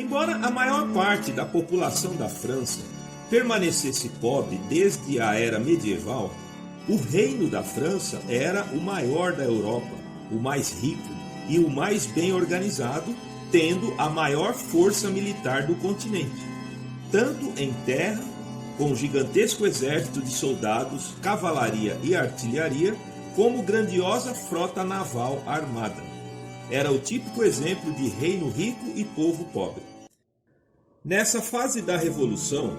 Embora a maior parte da população da França permanecesse pobre desde a era medieval, o reino da França era o maior da Europa, o mais rico e o mais bem organizado, tendo a maior força militar do continente, tanto em terra, com gigantesco exército de soldados, cavalaria e artilharia, como grandiosa frota naval armada. Era o típico exemplo de reino rico e povo pobre. Nessa fase da Revolução,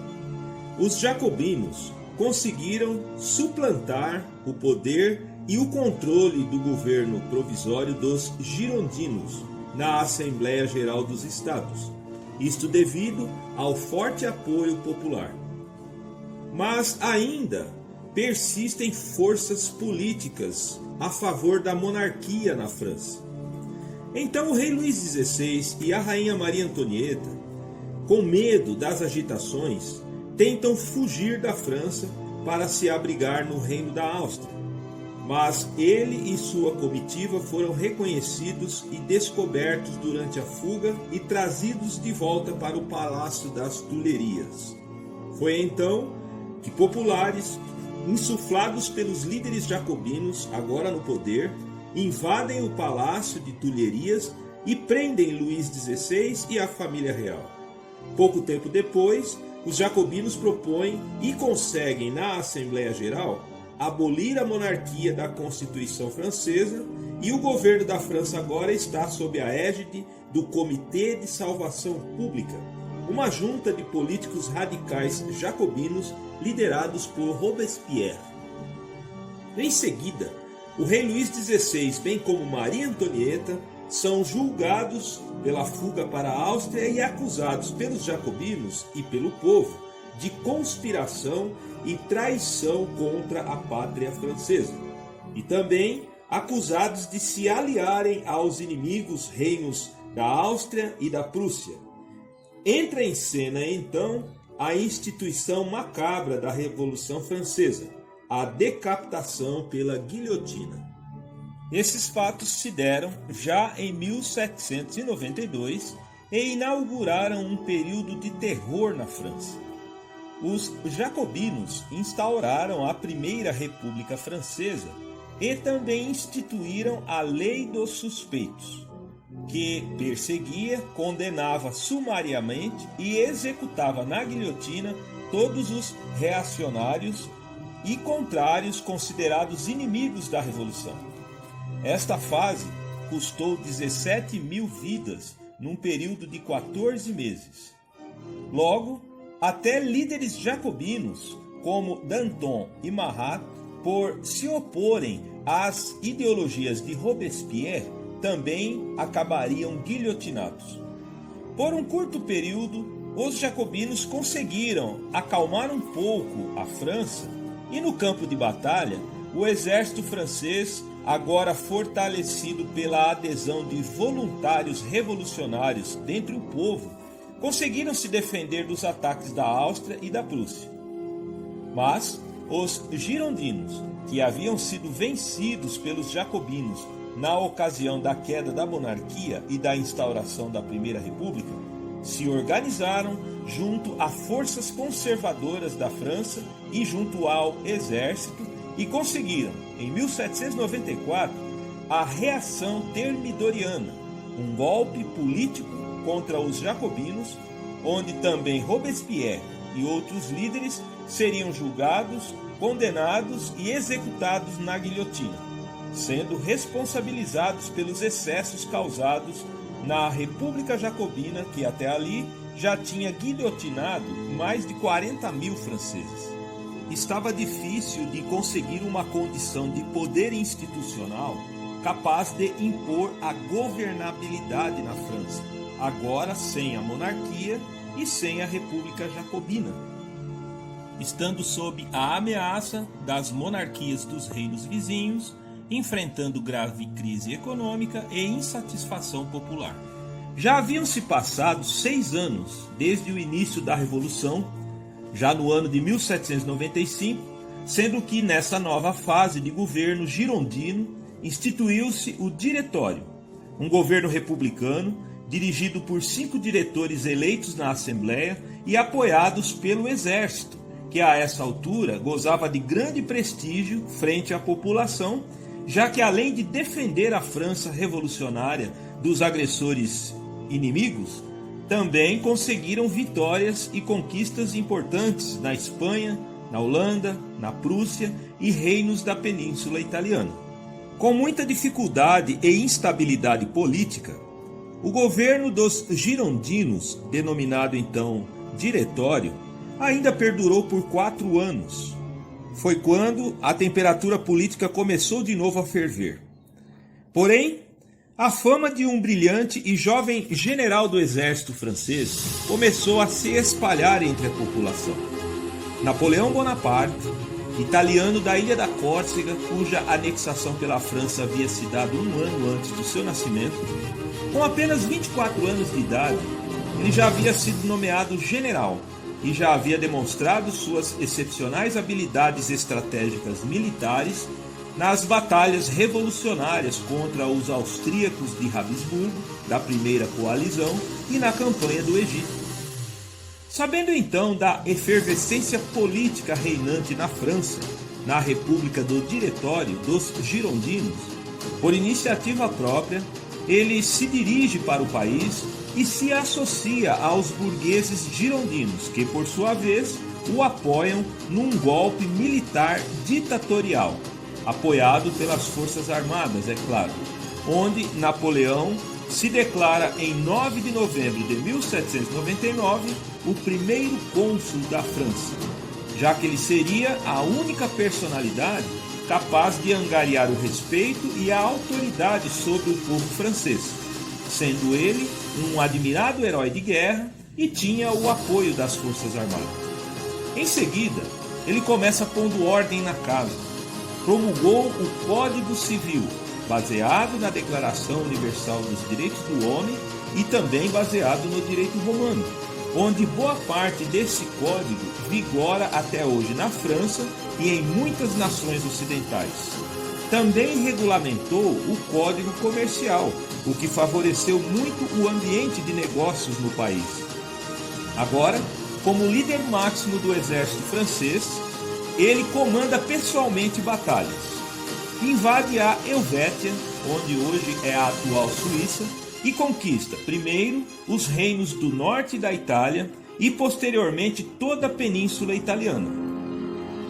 os jacobinos conseguiram suplantar o poder e o controle do governo provisório dos girondinos na Assembleia Geral dos Estados, isto devido ao forte apoio popular. Mas ainda persistem forças políticas a favor da monarquia na França. Então o rei Luís XVI e a rainha Maria Antonieta, com medo das agitações, tentam fugir da França para se abrigar no reino da Áustria. Mas ele e sua comitiva foram reconhecidos e descobertos durante a fuga e trazidos de volta para o Palácio das Tulherias. Foi então que populares, insuflados pelos líderes jacobinos, agora no poder, invadem o Palácio de Tulherias e prendem Luís XVI e a família real. Pouco tempo depois, os jacobinos propõem e conseguem na Assembleia Geral abolir a monarquia da Constituição Francesa, e o governo da França agora está sob a égide do Comitê de Salvação Pública, uma junta de políticos radicais jacobinos liderados por Robespierre. Em seguida, o rei Luís XVI, bem como Maria Antonieta, são julgados pela fuga para a Áustria e acusados pelos jacobinos e pelo povo de conspiração e traição contra a pátria francesa, e também acusados de se aliarem aos inimigos reinos da Áustria e da Prússia. Entra em cena então a instituição macabra da Revolução Francesa, a decapitação pela guilhotina. Esses fatos se deram já em 1792 e inauguraram um período de terror na França. Os jacobinos instauraram a Primeira República Francesa e também instituíram a Lei dos Suspeitos, que perseguia, condenava sumariamente e executava na guilhotina todos os reacionários e contrários considerados inimigos da Revolução. Esta fase custou 17.000 vidas num período de 14 meses. Logo, até líderes jacobinos, como Danton e Marat, por se oporem às ideologias de Robespierre, também acabariam guilhotinados. Por um curto período, os jacobinos conseguiram acalmar um pouco a França, e no campo de batalha, o exército francês, agora fortalecido pela adesão de voluntários revolucionários dentre o povo, conseguiram se defender dos ataques da Áustria e da Prússia. Mas os girondinos, que haviam sido vencidos pelos jacobinos na ocasião da queda da monarquia e da instauração da Primeira República, se organizaram junto a forças conservadoras da França e junto ao exército e conseguiram, em 1794, a reação termidoriana, um golpe político contra os jacobinos, onde também Robespierre e outros líderes seriam julgados, condenados e executados na guilhotina, sendo responsabilizados pelos excessos causados na República Jacobina, que até ali já tinha guilhotinado mais de 40.000 franceses. Estava difícil de conseguir uma condição de poder institucional capaz de impor a governabilidade na França, agora sem a monarquia e sem a República Jacobina, estando sob a ameaça das monarquias dos reinos vizinhos, enfrentando grave crise econômica e insatisfação popular. Já haviam se passado 6 anos desde o início da Revolução, já no ano de 1795, sendo que nessa nova fase de governo girondino instituiu-se o Diretório, um governo republicano dirigido por 5 diretores eleitos na Assembleia e apoiados pelo exército, que a essa altura gozava de grande prestígio frente à população, já que além de defender a França revolucionária dos agressores inimigos, também conseguiram vitórias e conquistas importantes na Espanha, na Holanda, na Prússia e reinos da Península Italiana. Com muita dificuldade e instabilidade política, o governo dos girondinos, denominado então Diretório, ainda perdurou por 4 anos. Foi quando a temperatura política começou de novo a ferver. Porém, a fama de um brilhante e jovem general do exército francês começou a se espalhar entre a população. Napoleão Bonaparte, italiano da ilha da Córcega, cuja anexação pela França havia se dado 1 ano antes do seu nascimento, com apenas 24 anos de idade, ele já havia sido nomeado general e já havia demonstrado suas excepcionais habilidades estratégicas militares nas batalhas revolucionárias contra os austríacos de Habsburgo, da primeira coalizão, e na campanha do Egito. Sabendo então da efervescência política reinante na França, na República do Diretório dos Girondinos, por iniciativa própria, ele se dirige para o país e se associa aos burgueses girondinos, que por sua vez o apoiam num golpe militar ditatorial, apoiado pelas Forças Armadas, é claro, onde Napoleão se declara em 9 de novembro de 1799 o primeiro cônsul da França, já que ele seria a única personalidade capaz de angariar o respeito e a autoridade sobre o povo francês, sendo ele um admirado herói de guerra e tinha o apoio das Forças Armadas. Em seguida, ele começa pondo ordem na casa. Promulgou o Código Civil, baseado na Declaração Universal dos Direitos do Homem e também baseado no direito romano, onde boa parte desse código vigora até hoje na França e em muitas nações ocidentais. Também regulamentou o Código Comercial, o que favoreceu muito o ambiente de negócios no país. Agora, como líder máximo do exército francês, ele comanda pessoalmente batalhas. Invade a Helvétia, onde hoje é a atual Suíça, e conquista, primeiro, os reinos do norte da Itália e, posteriormente, toda a Península Italiana.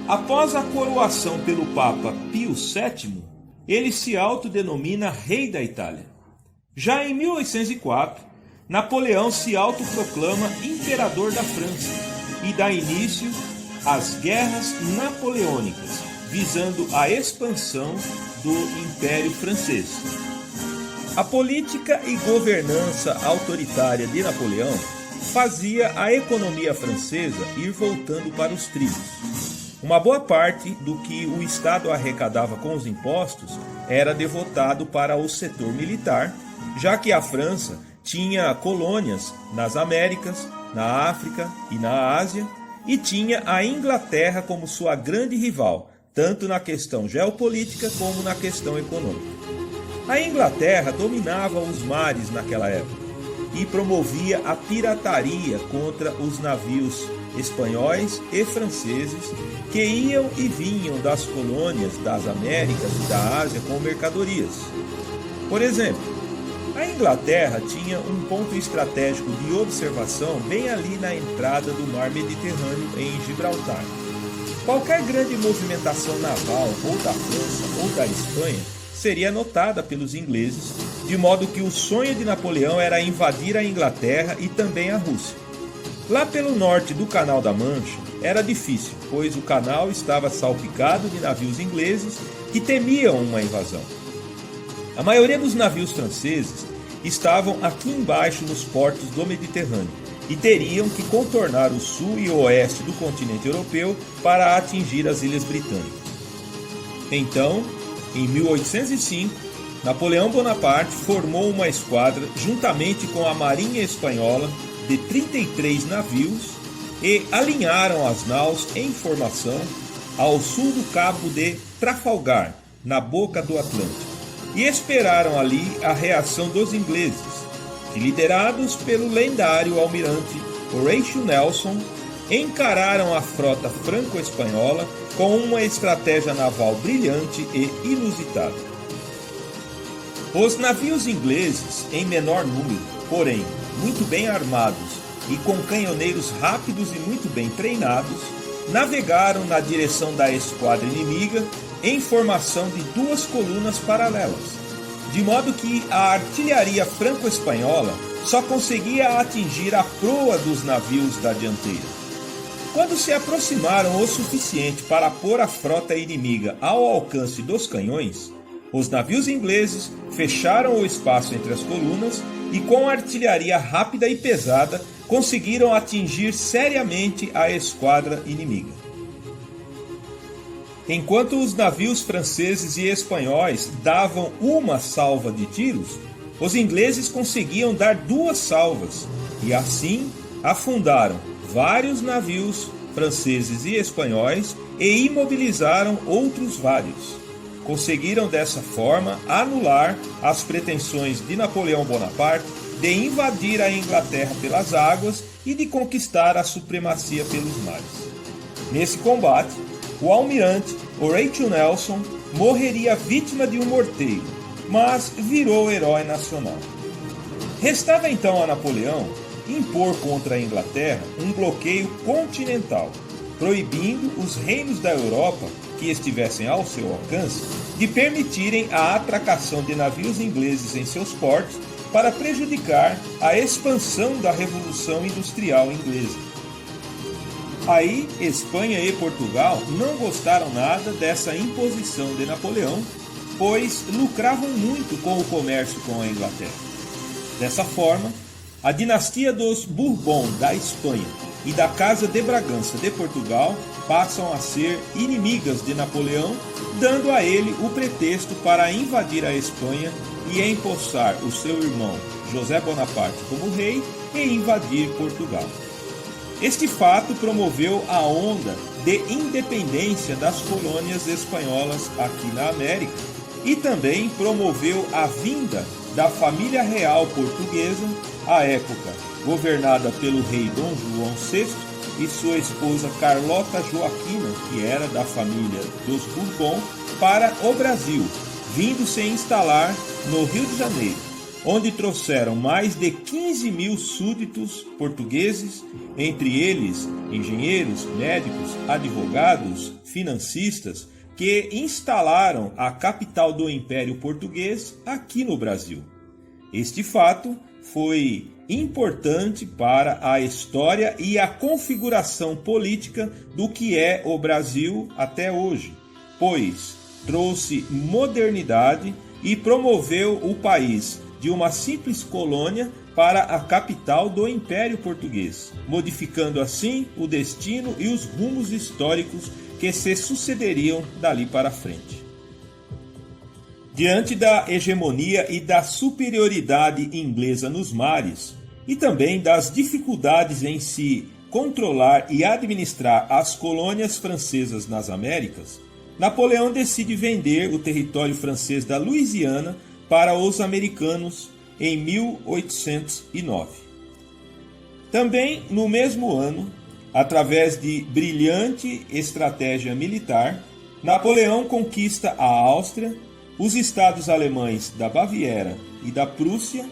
Após a coroação pelo Papa Pio VII, ele se autodenomina Rei da Itália. Já em 1804, Napoleão se autoproclama Imperador da França e dá início às Guerras Napoleônicas, visando a expansão do Império Francês. A política e governança autoritária de Napoleão fazia a economia francesa ir voltando para os trilhos. Uma boa parte do que o Estado arrecadava com os impostos era devotado para o setor militar, já que a França tinha colônias nas Américas, na África e na Ásia, e tinha a Inglaterra como sua grande rival, tanto na questão geopolítica como na questão econômica. A Inglaterra dominava os mares naquela época e promovia a pirataria contra os navios espanhóis e franceses que iam e vinham das colônias das Américas e da Ásia com mercadorias. Por exemplo, a Inglaterra tinha um ponto estratégico de observação bem ali na entrada do mar Mediterrâneo, em Gibraltar. Qualquer grande movimentação naval, ou da França ou da Espanha, seria notada pelos ingleses, de modo que o sonho de Napoleão era invadir a Inglaterra e também a Rússia. Lá pelo norte do Canal da Mancha era difícil, pois o canal estava salpicado de navios ingleses que temiam uma invasão. A maioria dos navios franceses estavam aqui embaixo nos portos do Mediterrâneo e teriam que contornar o sul e o oeste do continente europeu para atingir as Ilhas Britânicas. Então, em 1805, Napoleão Bonaparte formou uma esquadra juntamente com a Marinha Espanhola de 33 navios e alinharam as naus em formação ao sul do Cabo de Trafalgar, na boca do Atlântico, e esperaram ali a reação dos ingleses, que, liderados pelo lendário almirante Horatio Nelson, encararam a frota franco-espanhola com uma estratégia naval brilhante e inusitada. Os navios ingleses, em menor número, porém muito bem armados e com canhoneiros rápidos e muito bem treinados, navegaram na direção da esquadra inimiga em formação de duas colunas paralelas, de modo que a artilharia franco-espanhola só conseguia atingir a proa dos navios da dianteira. Quando se aproximaram o suficiente para pôr a frota inimiga ao alcance dos canhões, os navios ingleses fecharam o espaço entre as colunas e, com artilharia rápida e pesada, conseguiram atingir seriamente a esquadra inimiga. Enquanto os navios franceses e espanhóis davam uma salva de tiros, os ingleses conseguiam dar duas salvas e, assim, afundaram vários navios franceses e espanhóis e imobilizaram outros vários. Conseguiram dessa forma anular as pretensões de Napoleão Bonaparte de invadir a Inglaterra pelas águas e de conquistar a supremacia pelos mares. Nesse combate, o almirante Horatio Nelson morreria vítima de um morteiro, mas virou herói nacional. Restava então a Napoleão impor contra a Inglaterra um bloqueio continental, proibindo os reinos da Europa que estivessem ao seu alcance de permitirem a atracação de navios ingleses em seus portos para prejudicar a expansão da Revolução Industrial Inglesa. Aí, Espanha e Portugal não gostaram nada dessa imposição de Napoleão, pois lucravam muito com o comércio com a Inglaterra. Dessa forma, a dinastia dos Bourbon da Espanha e da Casa de Bragança de Portugal passam a ser inimigas de Napoleão, dando a ele o pretexto para invadir a Espanha e empossar o seu irmão José Bonaparte como rei e invadir Portugal. Este fato promoveu a onda de independência das colônias espanholas aqui na América e também promoveu a vinda da família real portuguesa, à época governada pelo rei Dom João VI e sua esposa Carlota Joaquina, que era da família dos Bourbon, para o Brasil, vindo se instalar no Rio de Janeiro, onde trouxeram mais de 15 mil súditos portugueses, entre eles engenheiros, médicos, advogados, financistas, que instalaram a capital do Império Português aqui no Brasil. Este fato foi importante para a história e a configuração política do que é o Brasil até hoje, pois trouxe modernidade e promoveu o país de uma simples colônia para a capital do Império Português, modificando assim o destino e os rumos históricos que se sucederiam dali para frente. Diante da hegemonia e da superioridade inglesa nos mares, e também das dificuldades em se controlar e administrar as colônias francesas nas Américas, Napoleão decide vender o território francês da Louisiana para os americanos em 1809. Também no mesmo ano, através de brilhante estratégia militar, Napoleão conquista a Áustria, os estados alemães da Baviera e da Prússia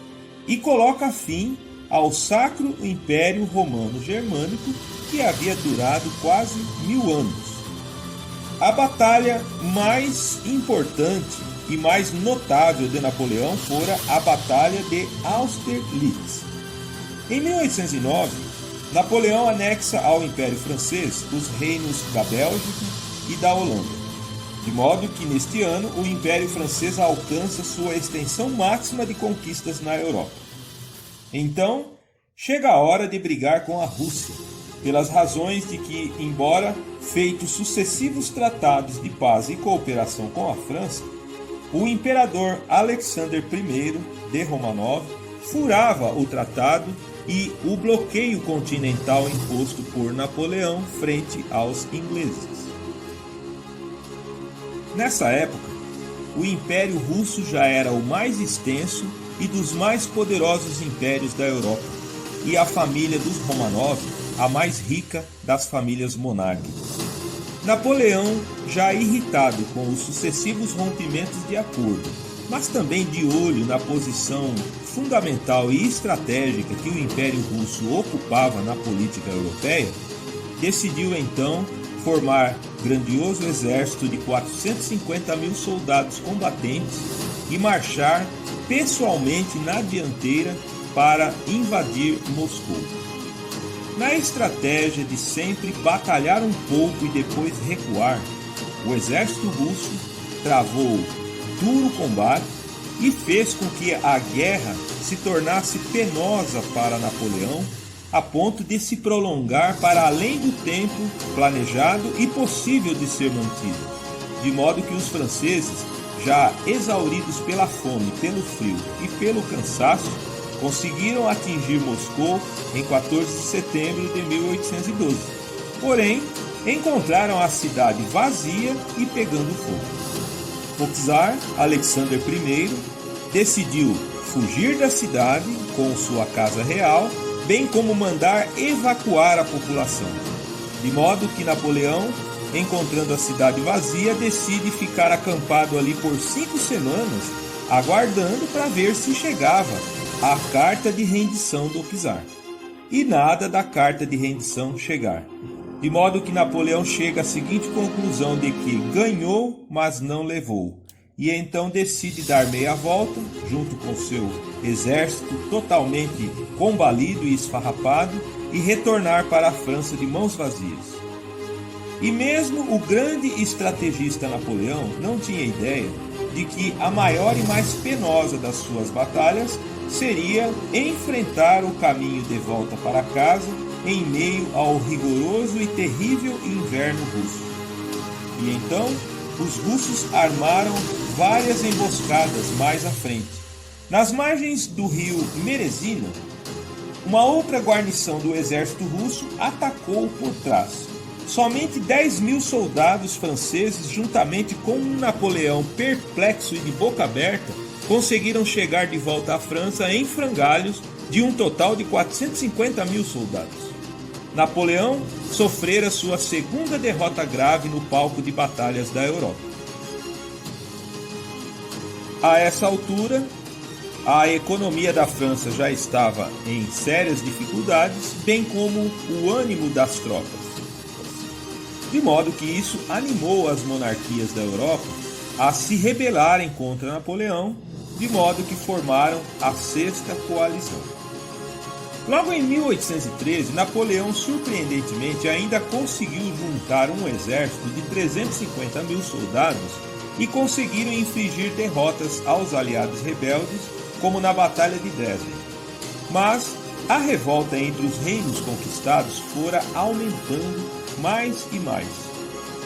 e coloca fim ao Sacro Império Romano Germânico, que havia durado quase 1000 anos. A batalha mais importante e mais notável de Napoleão fora a Batalha de Austerlitz. Em 1809, Napoleão anexa ao Império Francês os reinos da Bélgica e da Holanda, de modo que neste ano o Império Francês alcança sua extensão máxima de conquistas na Europa. Então, chega a hora de brigar com a Rússia, pelas razões de que, embora feitos sucessivos tratados de paz e cooperação com a França, o imperador Alexandre I de Romanov furava o tratado e o bloqueio continental imposto por Napoleão frente aos ingleses. Nessa época, o Império Russo já era o mais extenso e dos mais poderosos impérios da Europa, e a família dos Romanov, a mais rica das famílias monárquicas. Napoleão, já irritado com os sucessivos rompimentos de acordo, mas também de olho na posição fundamental e estratégica que o Império Russo ocupava na política europeia, decidiu então formar grandioso exército de 450 mil soldados combatentes e marchar pessoalmente na dianteira para invadir Moscou. Na estratégia de sempre batalhar um pouco e depois recuar, o exército russo travou duro combate e fez com que a guerra se tornasse penosa para Napoleão, a ponto de se prolongar para além do tempo planejado e possível de ser mantido, de modo que os franceses, já exauridos pela fome, pelo frio e pelo cansaço, conseguiram atingir Moscou em 14 de setembro de 1812. Porém, encontraram a cidade vazia e pegando fogo. O czar Alexandre I decidiu fugir da cidade com sua casa real, bem como mandar evacuar a população. De modo que Napoleão, encontrando a cidade vazia, decide ficar acampado ali por 5 semanas, aguardando para ver se chegava a carta de rendição do czar. E nada da carta de rendição chegar. De modo que Napoleão chega à seguinte conclusão de que ganhou, mas não levou. E então decide dar meia volta, junto com seu exército totalmente combalido e esfarrapado, e retornar para a França de mãos vazias. E mesmo o grande estrategista Napoleão não tinha ideia de que a maior e mais penosa das suas batalhas seria enfrentar o caminho de volta para casa em meio ao rigoroso e terrível inverno russo. E então, os russos armaram várias emboscadas mais à frente. Nas margens do rio Merezina, uma outra guarnição do exército russo atacou por trás. Somente 10 mil soldados franceses, juntamente com um Napoleão perplexo e de boca aberta, conseguiram chegar de volta à França em frangalhos de um total de 450 mil soldados. Napoleão sofrera sua segunda derrota grave no palco de batalhas da Europa. A essa altura, a economia da França já estava em sérias dificuldades, bem como o ânimo das tropas. De modo que isso animou as monarquias da Europa a se rebelarem contra Napoleão, de modo que formaram a Sexta Coalizão. Logo em 1813, Napoleão, surpreendentemente, ainda conseguiu juntar um exército de 350 mil soldados e conseguiram infligir derrotas aos aliados rebeldes, como na Batalha de Dresden. Mas a revolta entre os reinos conquistados fora aumentando mais e mais,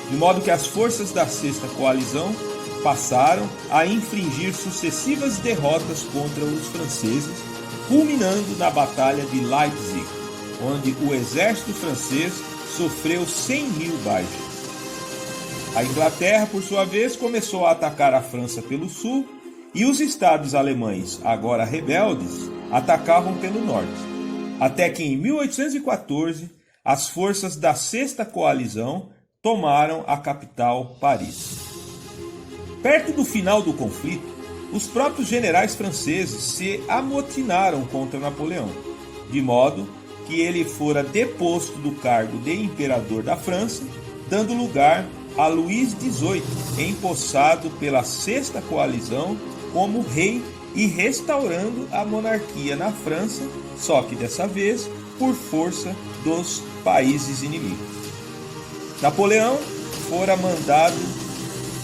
de modo que as forças da Sexta Coalizão passaram a infligir sucessivas derrotas contra os franceses, culminando na Batalha de Leipzig, onde o exército francês sofreu 100 mil baixas. A Inglaterra, por sua vez, começou a atacar a França pelo sul e os estados alemães, agora rebeldes, atacavam pelo norte, até que em 1814 as forças da Sexta Coalizão tomaram a capital, Paris. Perto do final do conflito, os próprios generais franceses se amotinaram contra Napoleão, de modo que ele fora deposto do cargo de imperador da França, dando lugar a Luís XVIII, empossado pela Sexta Coalizão como rei e restaurando a monarquia na França, só que dessa vez por força dos países inimigos. Napoleão fora mandado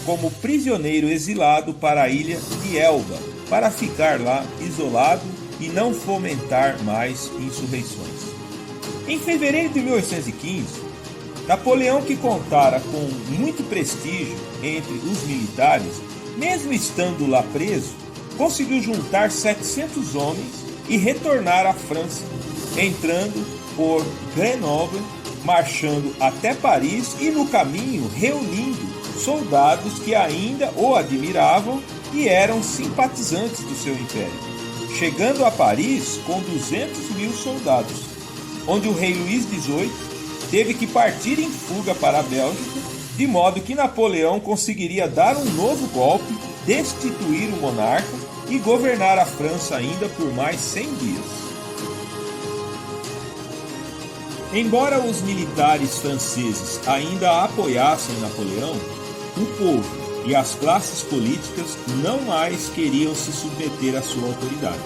como prisioneiro exilado para a ilha de Elba, para ficar lá isolado e não fomentar mais insurreições. Em fevereiro de 1815, Napoleão, que contara com muito prestígio entre os militares, mesmo estando lá preso, conseguiu juntar 700 homens e retornar à França, entrando por Grenoble, marchando até Paris e no caminho reunindo soldados que ainda o admiravam e eram simpatizantes do seu império. chegando a Paris com 200.000 soldados, onde o rei Luís XVIII teve que partir em fuga para a Bélgica, de modo que Napoleão conseguiria dar um novo golpe, destituir o monarca e governar a França ainda por mais 100 dias. Embora os militares franceses ainda apoiassem Napoleão, o povo e as classes políticas não mais queriam se submeter à sua autoridade.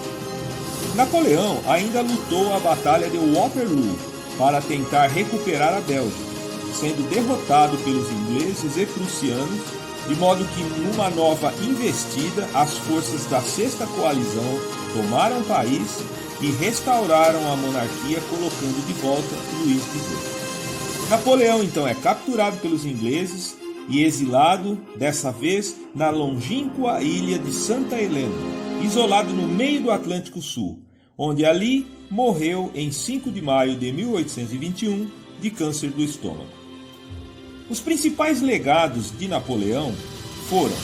Napoleão ainda lutou a Batalha de Waterloo para tentar recuperar a Bélgica, sendo derrotado pelos ingleses e prussianos, de modo que numa nova investida as forças da Sexta Coalizão tomaram Paris e restauraram a monarquia, colocando de volta Luís XVIII. Napoleão então é capturado pelos ingleses e exilado, dessa vez, na longínqua ilha de Santa Helena, isolado no meio do Atlântico Sul, onde ali morreu em 5 de maio de 1821 de câncer do estômago. Os principais legados de Napoleão foram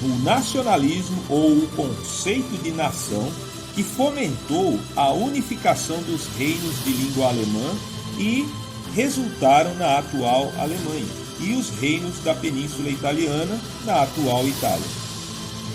o nacionalismo ou o conceito de nação, que fomentou a unificação dos reinos de língua alemã e resultaram na atual Alemanha, e os reinos da Península Italiana na atual Itália.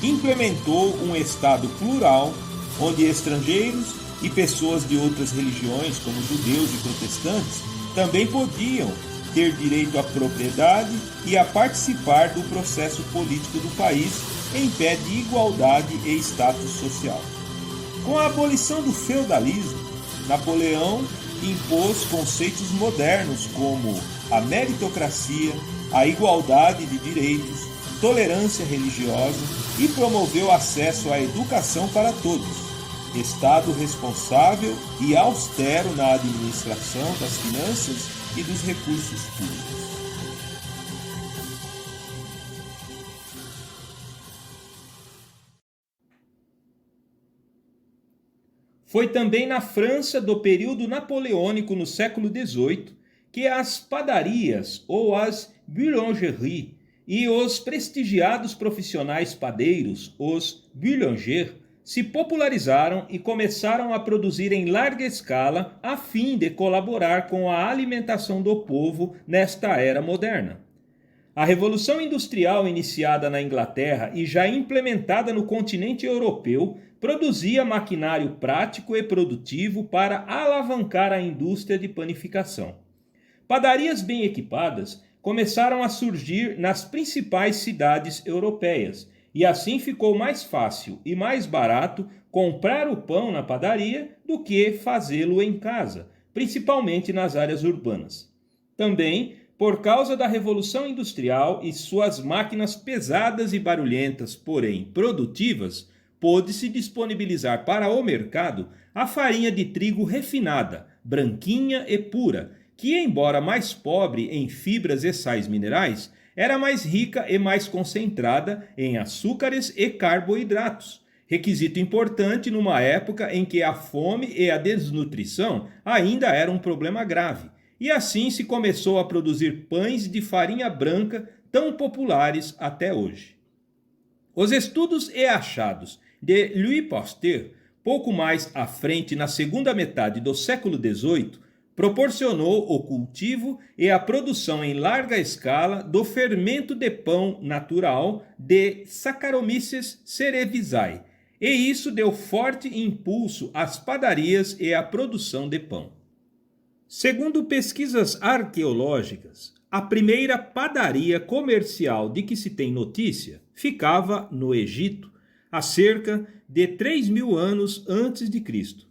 Implementou um Estado plural, onde estrangeiros e pessoas de outras religiões, como judeus e protestantes, também podiam ter direito à propriedade e a participar do processo político do país em pé de igualdade e status social. Com a abolição do feudalismo, Napoleão impôs conceitos modernos como a meritocracia, a igualdade de direitos, tolerância religiosa e promoveu acesso à educação para todos, Estado responsável e austero na administração das finanças e dos recursos públicos. Foi também na França do período napoleônico no século XVIII que as padarias ou as boulangeries e os prestigiados profissionais padeiros, os boulangers, se popularizaram e começaram a produzir em larga escala a fim de colaborar com a alimentação do povo nesta era moderna. A Revolução Industrial iniciada na Inglaterra e já implementada no continente europeu produzia maquinário prático e produtivo para alavancar a indústria de panificação. Padarias bem equipadas começaram a surgir nas principais cidades europeias, e assim ficou mais fácil e mais barato comprar o pão na padaria do que fazê-lo em casa, principalmente nas áreas urbanas. Também, por causa da Revolução Industrial e suas máquinas pesadas e barulhentas, porém produtivas, pôde-se disponibilizar para o mercado a farinha de trigo refinada, branquinha e pura, que, embora mais pobre em fibras e sais minerais, era mais rica e mais concentrada em açúcares e carboidratos, requisito importante numa época em que a fome e a desnutrição ainda eram um problema grave, e assim se começou a produzir pães de farinha branca tão populares até hoje. Os estudos e achados de Louis Pasteur, pouco mais à frente na segunda metade do século XVIII, proporcionou o cultivo e a produção em larga escala do fermento de pão natural de Saccharomyces cerevisiae, e isso deu forte impulso às padarias e à produção de pão. Segundo pesquisas arqueológicas, a primeira padaria comercial de que se tem notícia ficava no Egito, há cerca de 3.000 anos antes de Cristo.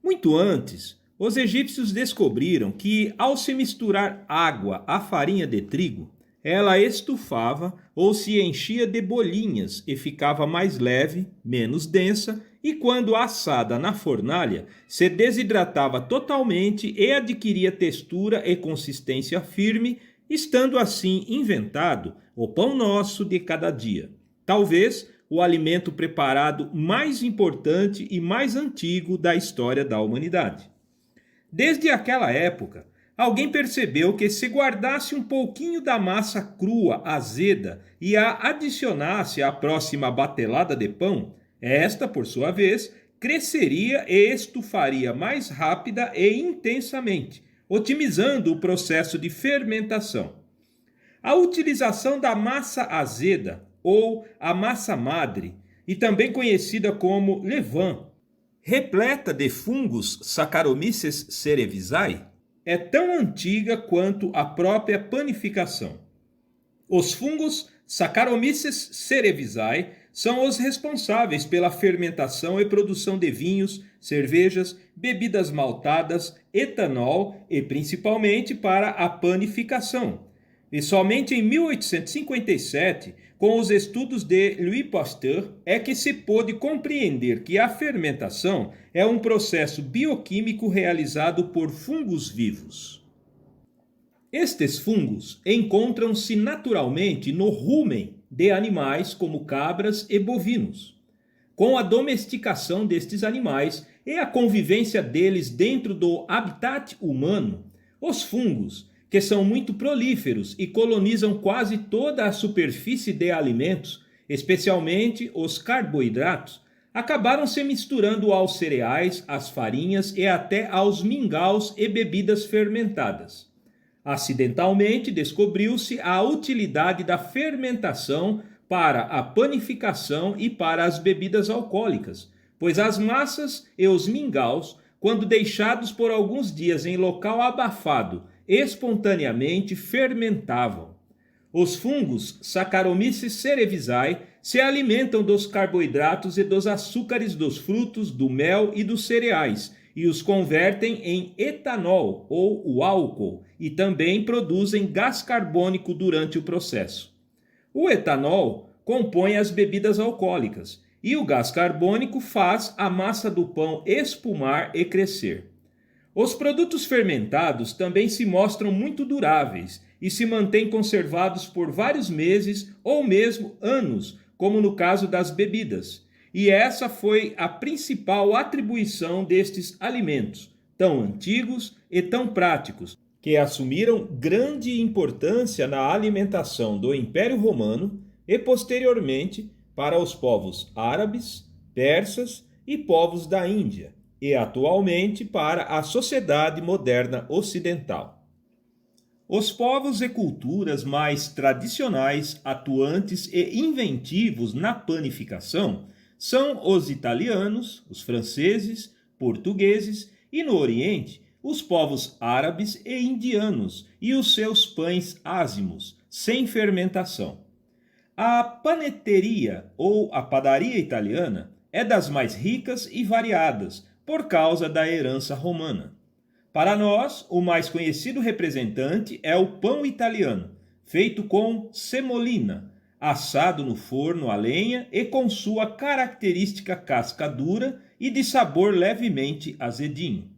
Muito antes, os egípcios descobriram que, ao se misturar água à farinha de trigo, ela estufava ou se enchia de bolinhas e ficava mais leve, menos densa, e quando assada na fornalha, se desidratava totalmente e adquiria textura e consistência firme, estando assim inventado o pão nosso de cada dia. Talvez o alimento preparado mais importante e mais antigo da história da humanidade. Desde aquela época, alguém percebeu que se guardasse um pouquinho da massa crua, azeda, e a adicionasse à próxima batelada de pão, Esta, por sua vez, cresceria e estufaria mais rápida e intensamente, otimizando o processo de fermentação. A utilização da massa azeda, ou a massa madre, e também conhecida como levain, repleta de fungos Saccharomyces cerevisiae, é tão antiga quanto a própria panificação. Os fungos Saccharomyces cerevisiae são os responsáveis pela fermentação e produção de vinhos, cervejas, bebidas maltadas, etanol e principalmente para a panificação. E somente em 1857, com os estudos de Louis Pasteur, é que se pôde compreender que a fermentação é um processo bioquímico realizado por fungos vivos. Estes fungos encontram-se naturalmente no rumen de animais como cabras e bovinos. Com a domesticação destes animais e a convivência deles dentro do habitat humano, os fungos, que são muito prolíferos e colonizam quase toda a superfície de alimentos, especialmente os carboidratos, acabaram se misturando aos cereais, às farinhas e até aos mingaus e bebidas fermentadas. Acidentalmente descobriu-se a utilidade da fermentação para a panificação e para as bebidas alcoólicas, pois as massas e os mingaus, quando deixados por alguns dias em local abafado, espontaneamente fermentavam. Os fungos Saccharomyces cerevisiae se alimentam dos carboidratos e dos açúcares dos frutos, do mel e dos cereais, e os convertem em etanol ou o álcool, e também produzem gás carbônico durante o processo. O etanol compõe as bebidas alcoólicas, e o gás carbônico faz a massa do pão espumar e crescer. Os produtos fermentados também se mostram muito duráveis e se mantêm conservados por vários meses ou mesmo anos, como no caso das bebidas. E essa foi a principal atribuição destes alimentos, tão antigos e tão práticos, que assumiram grande importância na alimentação do Império Romano e, posteriormente, para os povos árabes, persas e povos da Índia, e atualmente para a sociedade moderna ocidental. Os povos e culturas mais tradicionais, atuantes e inventivos na panificação são os italianos, os franceses, portugueses e, no Oriente, os povos árabes e indianos e os seus pães ázimos, sem fermentação. A paneteria ou a padaria italiana é das mais ricas e variadas por causa da herança romana. Para nós, o mais conhecido representante é o pão italiano, feito com semolina, assado no forno a lenha e com sua característica casca dura e de sabor levemente azedinho.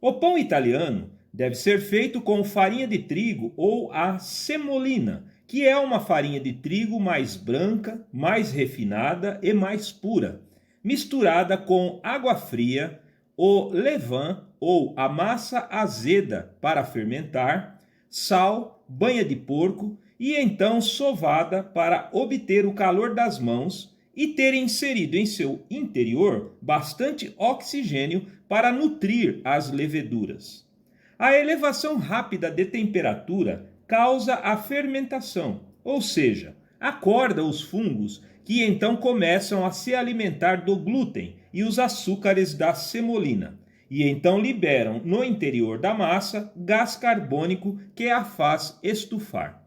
O pão italiano deve ser feito com farinha de trigo ou a semolina, que é uma farinha de trigo mais branca, mais refinada e mais pura, misturada com água fria, o levain ou a massa azeda para fermentar, sal, banha de porco e então sovada para obter o calor das mãos e ter inserido em seu interior bastante oxigênio para nutrir as leveduras. A elevação rápida de temperatura causa a fermentação, ou seja, acorda os fungos que então começam a se alimentar do glúten e os açúcares da semolina, e então liberam no interior da massa gás carbônico que a faz estufar.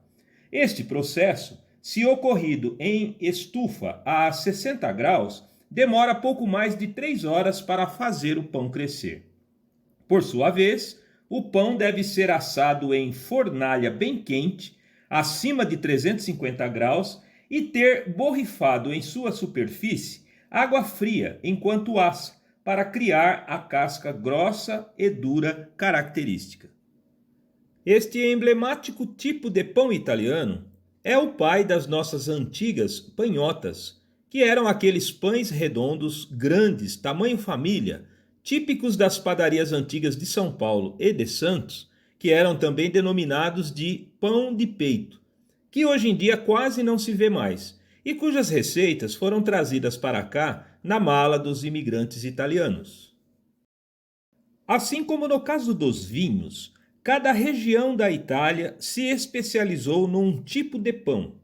Este processo, se ocorrido em estufa a 60 graus, demora pouco mais de 3 horas para fazer o pão crescer. Por sua vez, o pão deve ser assado em fornalha bem quente, acima de 350 graus, e ter borrifado em sua superfície água fria enquanto assa, para criar a casca grossa e dura característica. Este emblemático tipo de pão italiano é o pai das nossas antigas panhotas, que eram aqueles pães redondos, grandes, tamanho família, típicos das padarias antigas de São Paulo e de Santos, que eram também denominados de pão de peito, que hoje em dia quase não se vê mais, e cujas receitas foram trazidas para cá na mala dos imigrantes italianos. Assim como no caso dos vinhos, cada região da Itália se especializou num tipo de pão.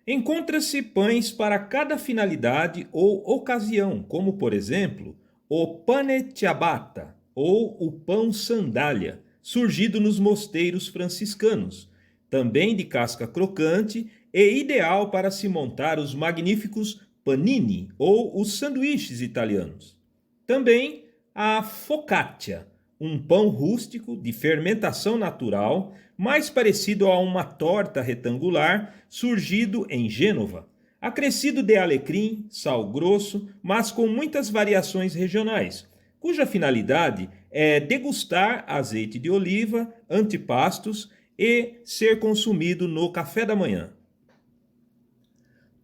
Encontra-se pães para cada finalidade ou ocasião, como por exemplo, o pane ciabatta ou o pão sandália, surgido nos mosteiros franciscanos, também de casca crocante e ideal para se montar os magníficos panini ou os sanduíches italianos. Também a focaccia, um pão rústico de fermentação natural, mais parecido a uma torta retangular, surgido em Gênova, acrescido de alecrim, sal grosso, mas com muitas variações regionais, cuja finalidade é degustar azeite de oliva, antepastos e ser consumido no café da manhã.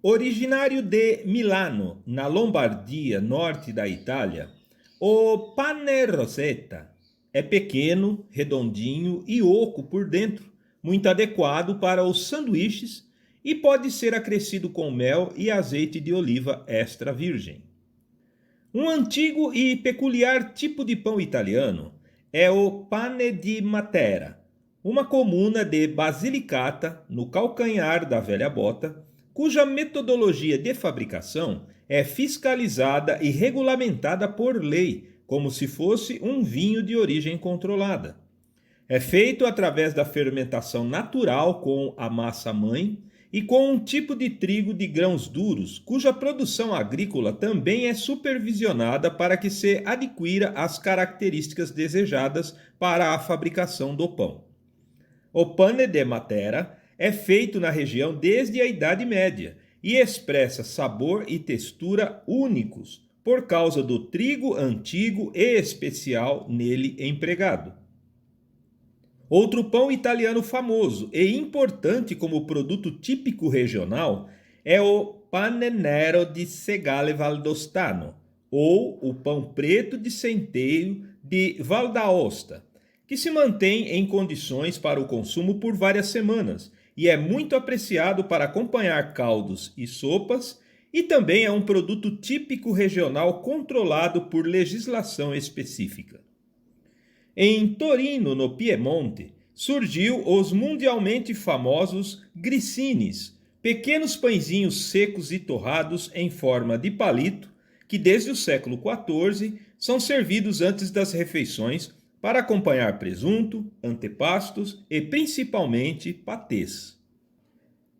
Originário de Milano, na Lombardia, norte da Itália, o pane rosetta é pequeno, redondinho e oco por dentro, muito adequado para os sanduíches e pode ser acrescido com mel e azeite de oliva extra virgem. Um antigo e peculiar tipo de pão italiano é o pane di Matera, uma comuna de Basilicata, no calcanhar da velha bota, cuja metodologia de fabricação é fiscalizada e regulamentada por lei, como se fosse um vinho de origem controlada. É feito através da fermentação natural com a massa-mãe e com um tipo de trigo de grãos duros, cuja produção agrícola também é supervisionada para que se adquira as características desejadas para a fabricação do pão. O pane de Matera é feito na região desde a Idade Média e expressa sabor e textura únicos por causa do trigo antigo e especial nele empregado. Outro pão italiano famoso e importante como produto típico regional é o pane nero di Segale Valdostano, ou o pão preto de centeio de Val d'Aosta, que se mantém em condições para o consumo por várias semanas e é muito apreciado para acompanhar caldos e sopas, e também é um produto típico regional controlado por legislação específica. Em Torino, no Piemonte, surgiu os mundialmente famosos grissines, pequenos pãezinhos secos e torrados em forma de palito, que desde o século XIV são servidos antes das refeições para acompanhar presunto, antepastos e principalmente patês.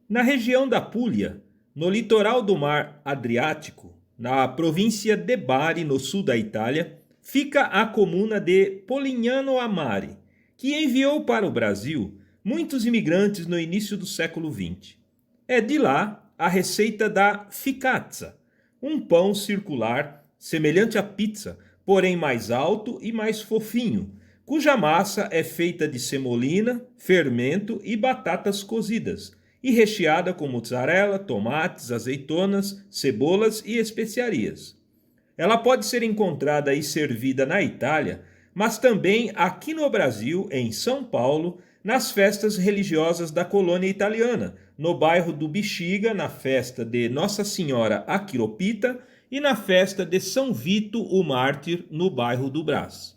Na região da Puglia, no litoral do mar Adriático, na província de Bari, no sul da Itália, fica a comuna de Polignano a Mare, que enviou para o Brasil muitos imigrantes no início do século XX. É de lá a receita da focaccia, um pão circular semelhante à pizza, porém mais alto e mais fofinho, cuja massa é feita de semolina, fermento e batatas cozidas, e recheada com mozzarella, tomates, azeitonas, cebolas e especiarias. Ela pode ser encontrada e servida na Itália, mas também aqui no Brasil, em São Paulo, nas festas religiosas da colônia italiana, no bairro do Bexiga, na festa de Nossa Senhora Aquiropita e na festa de São Vito o Mártir, no bairro do Brás.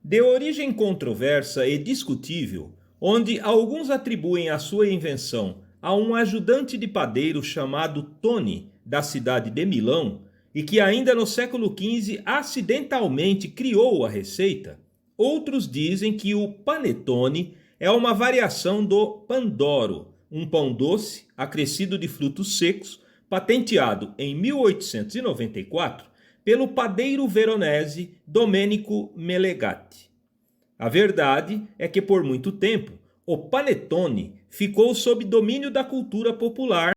De origem controversa e discutível, onde alguns atribuem a sua invenção a um ajudante de padeiro chamado Toni, da cidade de Milão, e que ainda no século XV acidentalmente criou a receita, outros dizem que o panettone é uma variação do pandoro, um pão doce acrescido de frutos secos, patenteado em 1894 pelo padeiro veronese Domenico Melegatti. A verdade é que por muito tempo o panettone ficou sob domínio da cultura popular,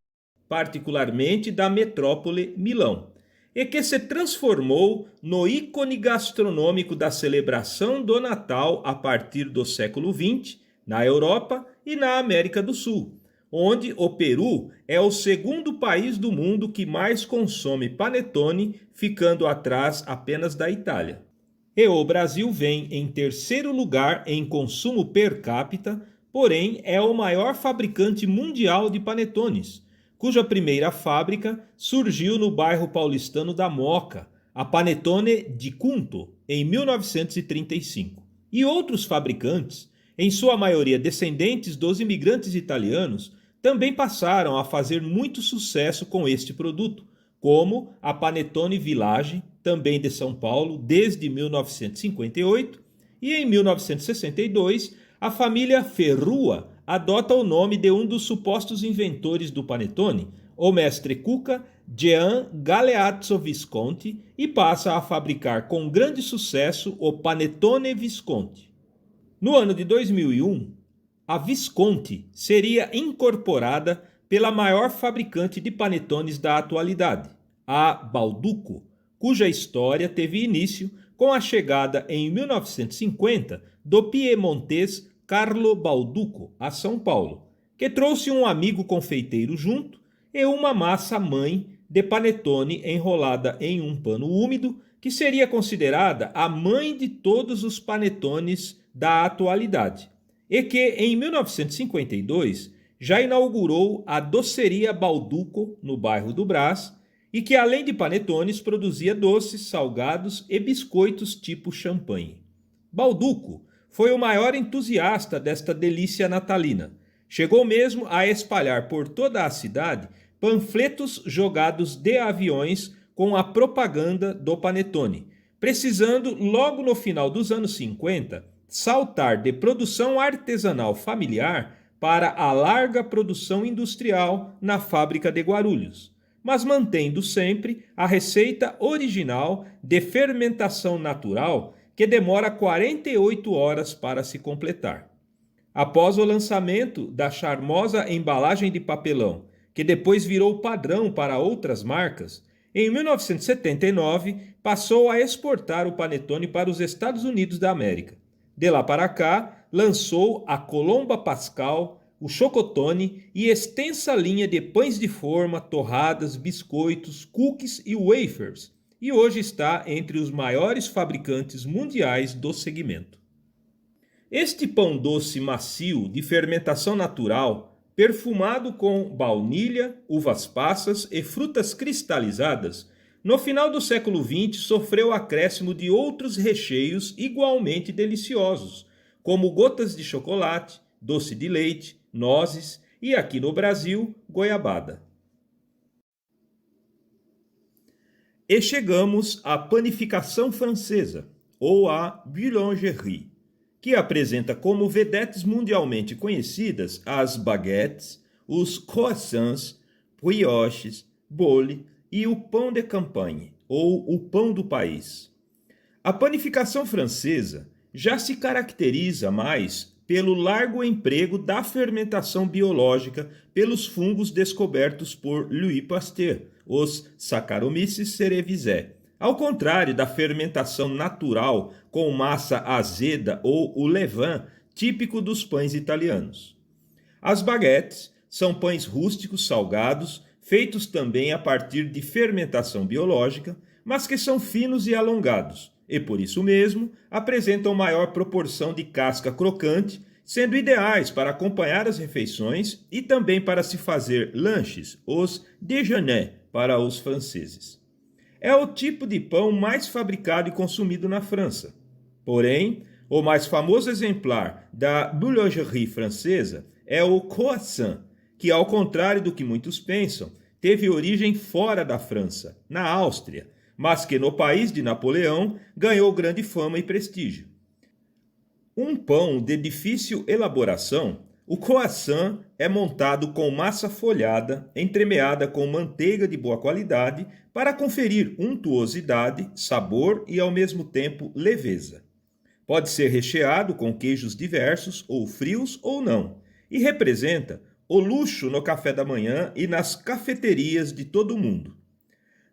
particularmente da metrópole Milão, e que se transformou no ícone gastronômico da celebração do Natal a partir do século XX, na Europa e na América do Sul, onde o Peru é o segundo país do mundo que mais consome panettone, ficando atrás apenas da Itália. E o Brasil vem em terceiro lugar em consumo per capita, porém é o maior fabricante mundial de panetones, cuja primeira fábrica surgiu no bairro paulistano da Moca, a Panettone di Cunto, em 1935. E outros fabricantes, em sua maioria descendentes dos imigrantes italianos, também passaram a fazer muito sucesso com este produto, como a Panettone Village, também de São Paulo, desde 1958, e em 1962, a família Ferrua adota o nome de um dos supostos inventores do panetone, o mestre cuca Jean Galeazzo Visconti, e passa a fabricar com grande sucesso o Panettone Visconti. No ano de 2001, a Visconti seria incorporada pela maior fabricante de panetones da atualidade, a Balduco, cuja história teve início com a chegada em 1950 do piemontês Carlo Balduco a São Paulo, que trouxe um amigo confeiteiro junto e uma massa mãe de panetone enrolada em um pano úmido, que seria considerada a mãe de todos os panetones da atualidade, e que em 1952 já inaugurou a doceria Balduco no bairro do Brás, e que além de panetones produzia doces, salgados e biscoitos tipo champanhe. Balduco foi o maior entusiasta desta delícia natalina. Chegou mesmo a espalhar por toda a cidade panfletos jogados de aviões com a propaganda do panetone, precisando, logo no final dos anos 50, saltar de produção artesanal familiar para a larga produção industrial na fábrica de Guarulhos, mas mantendo sempre a receita original de fermentação natural, que demora 48 horas para se completar. Após o lançamento da charmosa embalagem de papelão, que depois virou padrão para outras marcas, em 1979 passou a exportar o panetone para os Estados Unidos da América. De lá para cá, lançou a Colomba Pascal, o Chocotone e extensa linha de pães de forma, torradas, biscoitos, cookies e wafers, e hoje está entre os maiores fabricantes mundiais do segmento. Este pão doce macio de fermentação natural, perfumado com baunilha, uvas passas e frutas cristalizadas, no final do século XX sofreu acréscimo de outros recheios igualmente deliciosos, como gotas de chocolate, doce de leite, nozes e, aqui no Brasil, goiabada. E chegamos à panificação francesa, ou à boulangerie, que apresenta como vedetes mundialmente conhecidas as baguettes, os croissants, brioches, bole e o pão de campagne, ou o pão do país. A panificação francesa já se caracteriza mais pelo largo emprego da fermentação biológica pelos fungos descobertos por Louis Pasteur, os Saccharomyces cerevisiae, ao contrário da fermentação natural com massa azeda ou o levain, típico dos pães italianos. As baguettes são pães rústicos salgados, feitos também a partir de fermentação biológica, mas que são finos e alongados, e por isso mesmo apresentam maior proporção de casca crocante, sendo ideais para acompanhar as refeições e também para se fazer lanches, os déjeuners para os franceses. É o tipo de pão mais fabricado e consumido na França. Porém, o mais famoso exemplar da boulangerie francesa é o croissant, que, ao contrário do que muitos pensam, teve origem fora da França, na Áustria, mas que no país de Napoleão ganhou grande fama e prestígio. Um pão de difícil elaboração, o croissant é montado com massa folhada, entremeada com manteiga de boa qualidade para conferir untuosidade, sabor e, ao mesmo tempo, leveza. Pode ser recheado com queijos diversos, ou frios ou não, e representa o luxo no café da manhã e nas cafeterias de todo o mundo.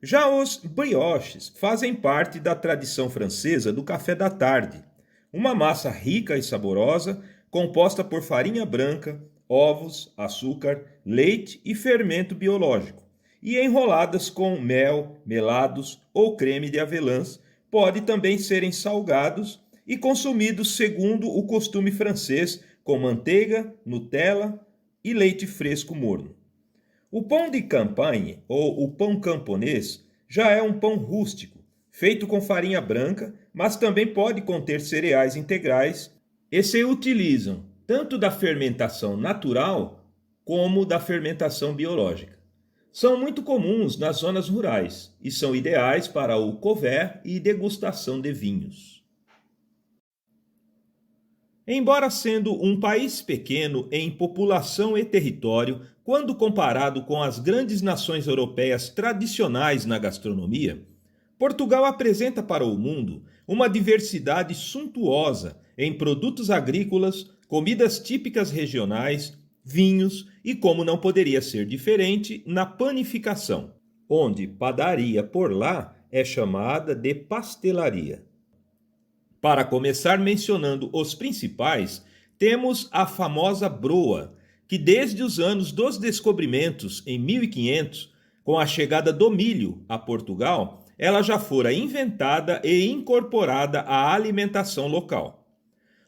Já os brioches fazem parte da tradição francesa do café da tarde, uma massa rica e saborosa, composta por farinha branca, ovos, açúcar, leite e fermento biológico, e enroladas com mel, melados ou creme de avelãs, pode também serem salgados e consumidos segundo o costume francês, com manteiga, Nutella e leite fresco morno. O pão de campagne, ou o pão camponês, já é um pão rústico, feito com farinha branca, mas também pode conter cereais integrais e se utilizam tanto da fermentação natural como da fermentação biológica. São muito comuns nas zonas rurais e são ideais para o couvert e degustação de vinhos. Embora sendo um país pequeno em população e território, quando comparado com as grandes nações europeias tradicionais na gastronomia, Portugal apresenta para o mundo uma diversidade suntuosa em produtos agrícolas, comidas típicas regionais, vinhos e, como não poderia ser diferente, na panificação, onde padaria por lá é chamada de pastelaria. Para começar mencionando os principais, temos a famosa broa, que desde os anos dos descobrimentos, em 1500, com a chegada do milho a Portugal, ela já fora inventada e incorporada à alimentação local.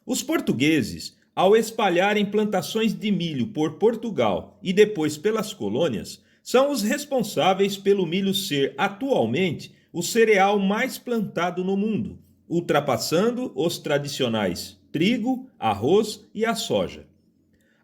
Os portugueses, ao espalharem plantações de milho por Portugal e depois pelas colônias, são os responsáveis pelo milho ser atualmente o cereal mais plantado no mundo, ultrapassando os tradicionais trigo, arroz e a soja.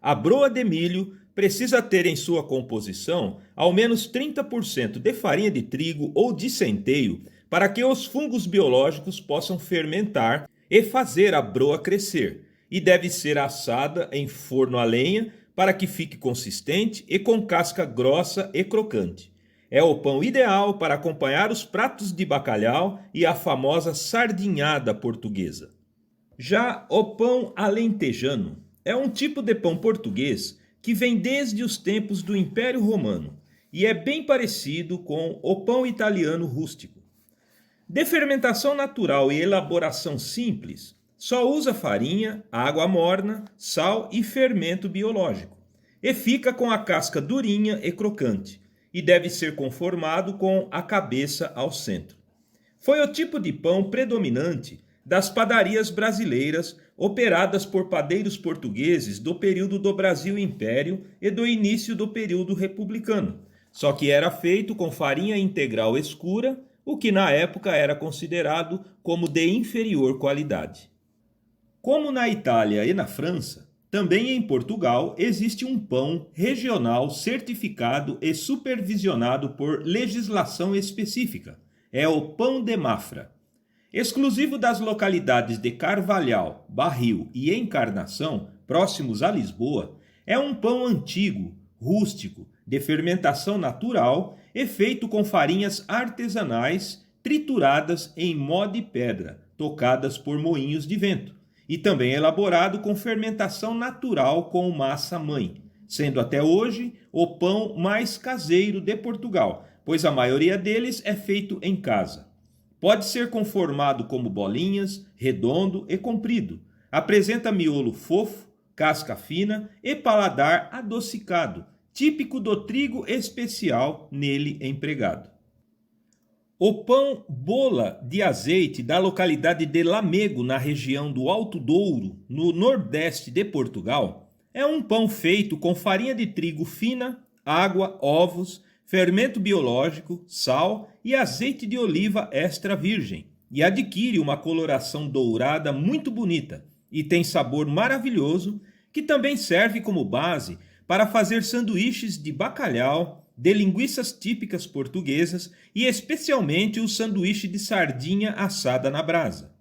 A broa de milho precisa ter em sua composição ao menos 30% de farinha de trigo ou de centeio para que os fungos biológicos possam fermentar e fazer a broa crescer, e deve ser assada em forno a lenha para que fique consistente e com casca grossa e crocante. É o pão ideal para acompanhar os pratos de bacalhau e a famosa sardinhada portuguesa. Já o pão alentejano é um tipo de pão português que vem desde os tempos do Império Romano e é bem parecido com o pão italiano rústico. De fermentação natural e elaboração simples, só usa farinha, água morna, sal e fermento biológico, e fica com a casca durinha e crocante, e deve ser conformado com a cabeça ao centro. Foi o tipo de pão predominante das padarias brasileiras operadas por padeiros portugueses do período do Brasil Império e do início do período republicano, só que era feito com farinha integral escura, o que na época era considerado como de inferior qualidade. Como na Itália e na França, também em Portugal existe um pão regional certificado e supervisionado por legislação específica. É o pão de Mafra. Exclusivo das localidades de Carvalhal, Barril e Encarnação, próximos a Lisboa, é um pão antigo, rústico, de fermentação natural e feito com farinhas artesanais trituradas em mó de pedra, tocadas por moinhos de vento, e também elaborado com fermentação natural com massa-mãe, sendo até hoje o pão mais caseiro de Portugal, pois a maioria deles é feito em casa. Pode ser conformado como bolinhas, redondo e comprido. Apresenta miolo fofo, casca fina e paladar adocicado, típico do trigo especial nele empregado. O pão bola de azeite da localidade de Lamego, na região do Alto Douro, no nordeste de Portugal, é um pão feito com farinha de trigo fina, água, ovos, fermento biológico, sal e azeite de oliva extra virgem, e adquire uma coloração dourada muito bonita e tem sabor maravilhoso, que também serve como base para fazer sanduíches de bacalhau, de linguiças típicas portuguesas e especialmente o sanduíche de sardinha assada na brasa.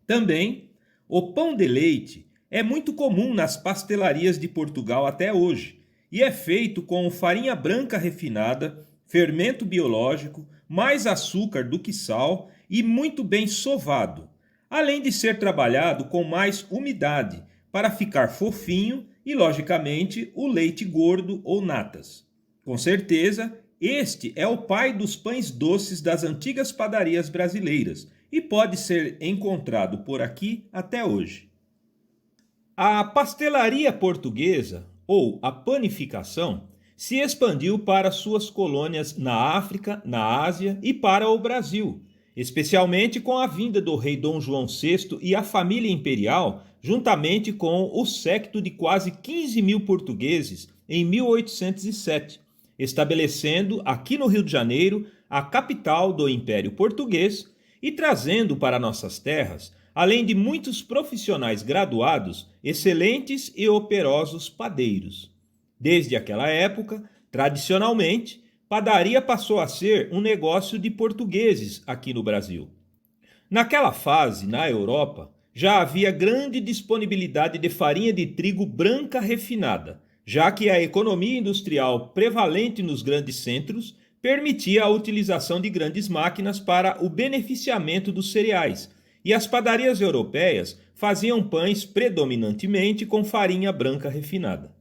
Também, o pão de leite é muito comum nas pastelarias de Portugal até hoje e é feito com farinha branca refinada, fermento biológico, mais açúcar do que sal e muito bem sovado, além de ser trabalhado com mais umidade para ficar fofinho e, logicamente, o leite gordo ou natas. Com certeza, este é o pai dos pães doces das antigas padarias brasileiras e pode ser encontrado por aqui até hoje. A pastelaria portuguesa, ou a panificação, se expandiu para suas colônias na África, na Ásia e para o Brasil, especialmente com a vinda do rei Dom João VI e a família imperial, juntamente com o séquito de quase 15 mil portugueses em 1807, estabelecendo aqui no Rio de Janeiro a capital do Império Português e trazendo para nossas terras, além de muitos profissionais graduados, excelentes e operosos padeiros. Desde aquela época, tradicionalmente, padaria passou a ser um negócio de portugueses aqui no Brasil. Naquela fase, na Europa, já havia grande disponibilidade de farinha de trigo branca refinada, já que a economia industrial prevalente nos grandes centros permitia a utilização de grandes máquinas para o beneficiamento dos cereais, e as padarias europeias faziam pães predominantemente com farinha branca refinada.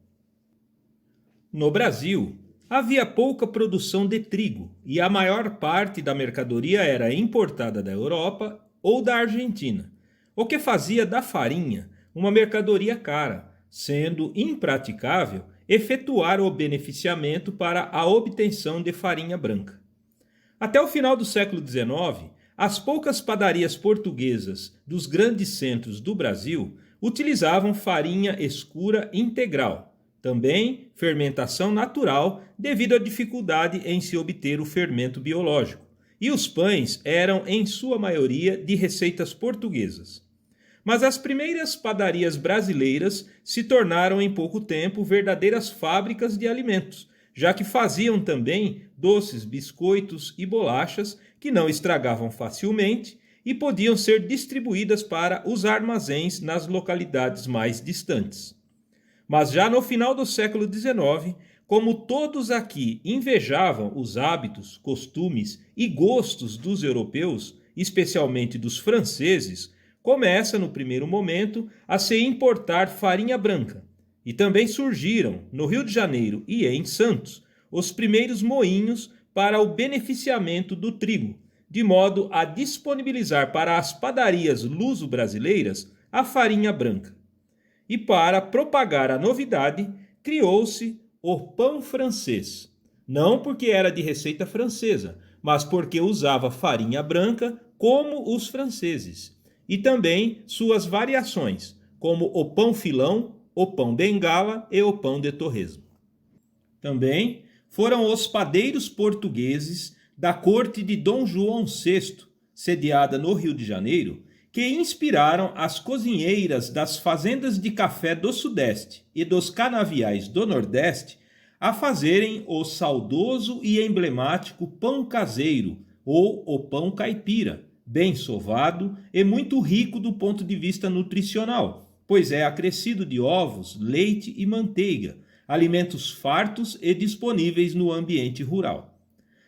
No Brasil, havia pouca produção de trigo e a maior parte da mercadoria era importada da Europa ou da Argentina, o que fazia da farinha uma mercadoria cara, sendo impraticável efetuar o beneficiamento para a obtenção de farinha branca. Até o final do século XIX, as poucas padarias portuguesas dos grandes centros do Brasil utilizavam farinha escura integral, também fermentação natural devido à dificuldade em se obter o fermento biológico, e os pães eram, em sua maioria, de receitas portuguesas. Mas as primeiras padarias brasileiras se tornaram em pouco tempo verdadeiras fábricas de alimentos, já que faziam também doces, biscoitos e bolachas que não estragavam facilmente e podiam ser distribuídas para os armazéns nas localidades mais distantes. Mas já no final do século XIX, como todos aqui invejavam os hábitos, costumes e gostos dos europeus, especialmente dos franceses, começa no primeiro momento a se importar farinha branca. E também surgiram, no Rio de Janeiro e em Santos, os primeiros moinhos para o beneficiamento do trigo, de modo a disponibilizar para as padarias luso-brasileiras a farinha branca. E para propagar a novidade, criou-se o pão francês. Não porque era de receita francesa, mas porque usava farinha branca como os franceses. E também suas variações, como o pão filão, o pão bengala e o pão de torresmo. Também foram os padeiros portugueses da corte de Dom João VI, sediada no Rio de Janeiro, que inspiraram as cozinheiras das fazendas de café do Sudeste e dos canaviais do Nordeste a fazerem o saudoso e emblemático pão caseiro, ou o pão caipira, bem sovado e muito rico do ponto de vista nutricional, pois é acrescido de ovos, leite e manteiga, alimentos fartos e disponíveis no ambiente rural.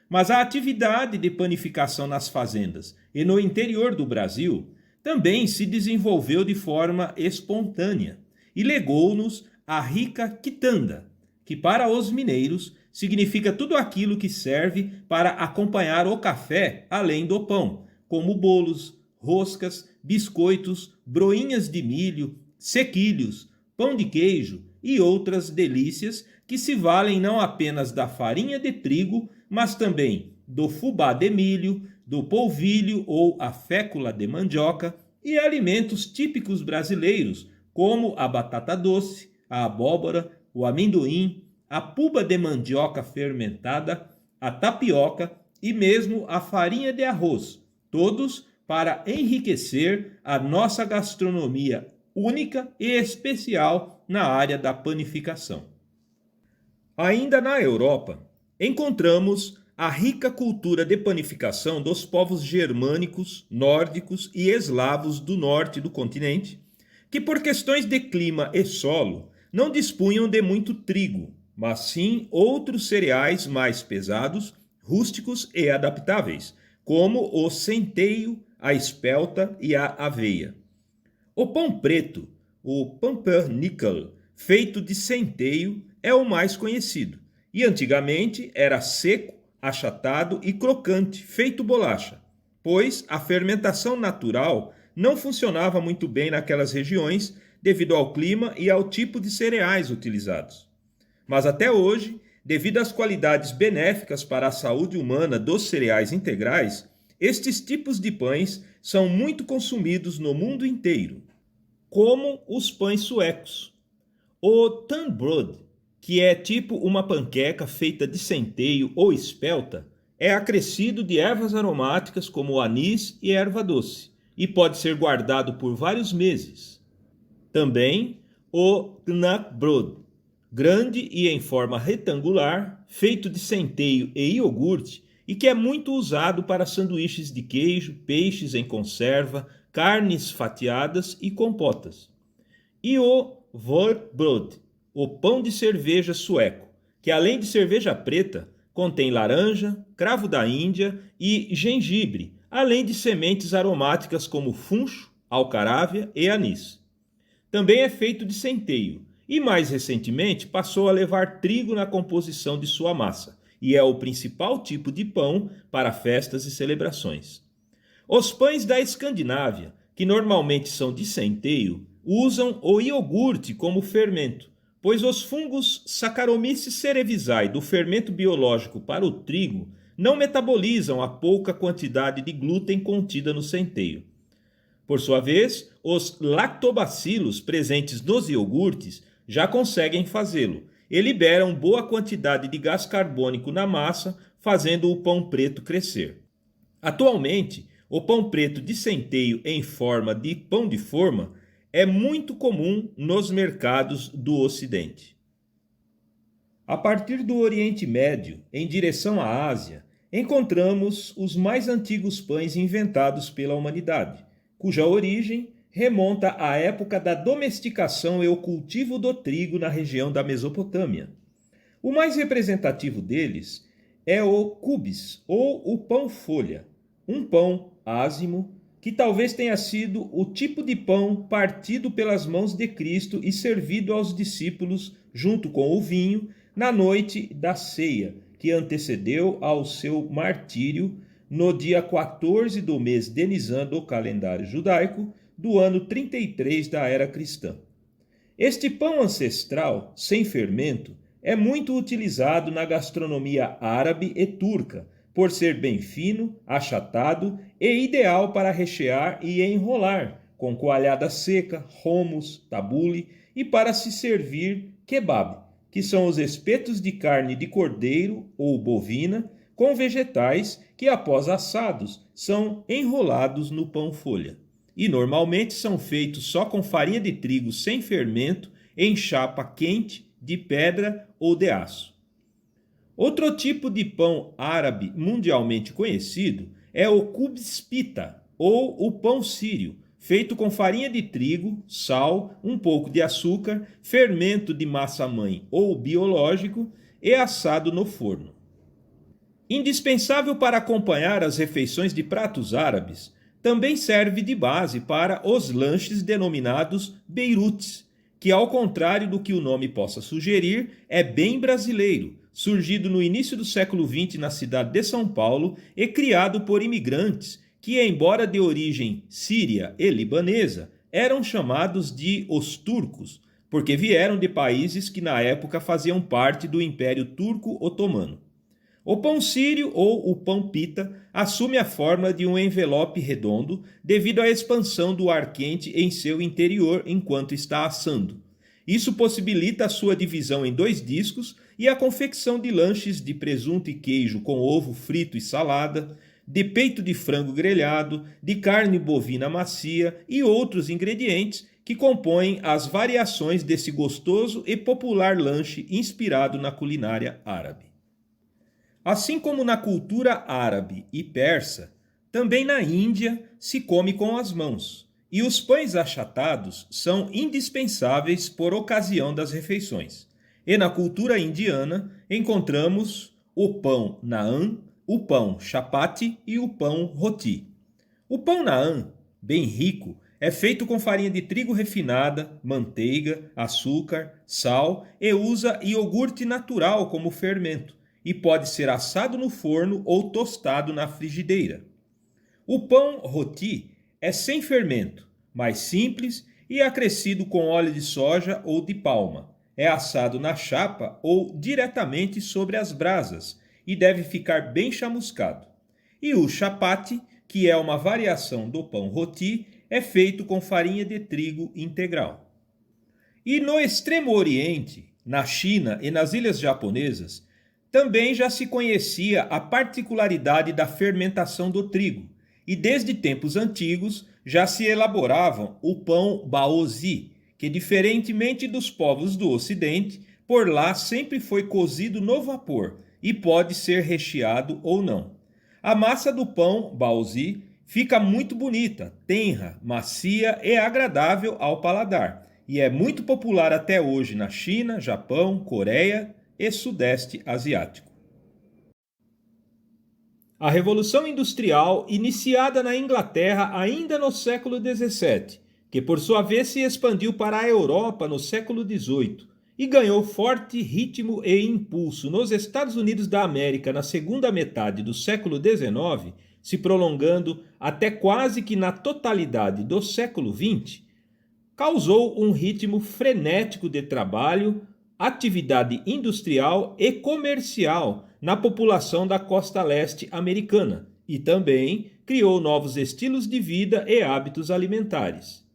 Mas a atividade de panificação nas fazendas e no interior do Brasil também se desenvolveu de forma espontânea e legou-nos a rica quitanda, que para os mineiros significa tudo aquilo que serve para acompanhar o café além do pão, como bolos, roscas, biscoitos, broinhas de milho, sequilhos, pão de queijo e outras delícias que se valem não apenas da farinha de trigo, mas também do fubá de milho, do polvilho ou a fécula de mandioca e alimentos típicos brasileiros, como a batata doce, a abóbora, o amendoim, a puba de mandioca fermentada, a tapioca e mesmo a farinha de arroz, todos para enriquecer a nossa gastronomia única e especial na área da panificação. Ainda na Europa, encontramos a rica cultura de panificação dos povos germânicos, nórdicos e eslavos do norte do continente, que por questões de clima e solo não dispunham de muito trigo, mas sim outros cereais mais pesados, rústicos e adaptáveis, como o centeio, a espelta e a aveia. O pão preto, o pumpernickel, feito de centeio, é o mais conhecido, e antigamente era seco, achatado e crocante, feito bolacha, pois a fermentação natural não funcionava muito bem naquelas regiões devido ao clima e ao tipo de cereais utilizados. Mas até hoje, devido às qualidades benéficas para a saúde humana dos cereais integrais, estes tipos de pães são muito consumidos no mundo inteiro, como os pães suecos. O tunnbrod que é tipo uma panqueca feita de centeio ou espelta, é acrescido de ervas aromáticas como o anis e erva doce e pode ser guardado por vários meses. Também o knäckebröd, grande e em forma retangular, feito de centeio e iogurte e que é muito usado para sanduíches de queijo, peixes em conserva, carnes fatiadas e compotas. E o wörtbröd, o pão de cerveja sueco, que além de cerveja preta, contém laranja, cravo da Índia e gengibre, além de sementes aromáticas como funcho, alcarávia e anis. Também é feito de centeio e, mais recentemente, passou a levar trigo na composição de sua massa e é o principal tipo de pão para festas e celebrações. Os pães da Escandinávia, que normalmente são de centeio, usam o iogurte como fermento, pois os fungos Saccharomyces cerevisiae do fermento biológico para o trigo não metabolizam a pouca quantidade de glúten contida no centeio. Por sua vez, os lactobacilos presentes nos iogurtes já conseguem fazê-lo e liberam boa quantidade de gás carbônico na massa, fazendo o pão preto crescer. Atualmente, o pão preto de centeio em forma de pão de forma é muito comum nos mercados do Ocidente. A partir do Oriente Médio, em direção à Ásia, encontramos os mais antigos pães inventados pela humanidade, cuja origem remonta à época da domesticação e o cultivo do trigo na região da Mesopotâmia. O mais representativo deles é o cubis, ou o pão-folha, um pão ázimo que talvez tenha sido o tipo de pão partido pelas mãos de Cristo e servido aos discípulos junto com o vinho na noite da ceia, que antecedeu ao seu martírio no dia 14 do mês de Nisan do calendário judaico do ano 33 da era cristã. Este pão ancestral, sem fermento, é muito utilizado na gastronomia árabe e turca, por ser bem fino, achatado e ideal para rechear e enrolar, com coalhada seca, hummus, tabule e para se servir kebab, que são os espetos de carne de cordeiro ou bovina com vegetais que, após assados, são enrolados no pão-folha. E normalmente são feitos só com farinha de trigo sem fermento, em chapa quente, de pedra ou de aço. Outro tipo de pão árabe mundialmente conhecido é o kubis pita, ou o pão sírio, feito com farinha de trigo, sal, um pouco de açúcar, fermento de massa-mãe ou biológico e assado no forno. Indispensável para acompanhar as refeições de pratos árabes, também serve de base para os lanches denominados beirutes, que, ao contrário do que o nome possa sugerir, é bem brasileiro, surgido no início do século XX na cidade de São Paulo e criado por imigrantes que, embora de origem síria e libanesa, eram chamados de os turcos, porque vieram de países que na época faziam parte do Império Turco-Otomano. O pão sírio ou o pão pita assume a forma de um envelope redondo devido à expansão do ar quente em seu interior enquanto está assando. Isso possibilita a sua divisão em 2 discos e a confecção de lanches de presunto e queijo com ovo frito e salada, de peito de frango grelhado, de carne bovina macia e outros ingredientes que compõem as variações desse gostoso e popular lanche inspirado na culinária árabe. Assim como na cultura árabe e persa, também na Índia se come com as mãos, e os pães achatados são indispensáveis por ocasião das refeições. E na cultura indiana encontramos o pão naan, o pão chapati e o pão roti. O pão naan, bem rico, é feito com farinha de trigo refinada, manteiga, açúcar, sal e usa iogurte natural como fermento e pode ser assado no forno ou tostado na frigideira. O pão roti é sem fermento, mais simples e acrescido com óleo de soja ou de palma. É assado na chapa ou diretamente sobre as brasas e deve ficar bem chamuscado. E o chapati, que é uma variação do pão roti, é feito com farinha de trigo integral. E no Extremo Oriente, na China e nas ilhas japonesas, também já se conhecia a particularidade da fermentação do trigo, e desde tempos antigos já se elaboravam o pão baozi, que diferentemente dos povos do Ocidente, por lá sempre foi cozido no vapor e pode ser recheado ou não. A massa do pão baozi fica muito bonita, tenra, macia e agradável ao paladar, e é muito popular até hoje na China, Japão, Coreia e Sudeste Asiático. A Revolução Industrial, iniciada na Inglaterra ainda no século XVII, que por sua vez se expandiu para a Europa no século XVIII e ganhou forte ritmo e impulso nos Estados Unidos da América na segunda metade do século XIX, se prolongando até quase que na totalidade do século XX, causou um ritmo frenético de trabalho, atividade industrial e comercial na população da costa leste americana e também criou novos estilos de vida e hábitos alimentares.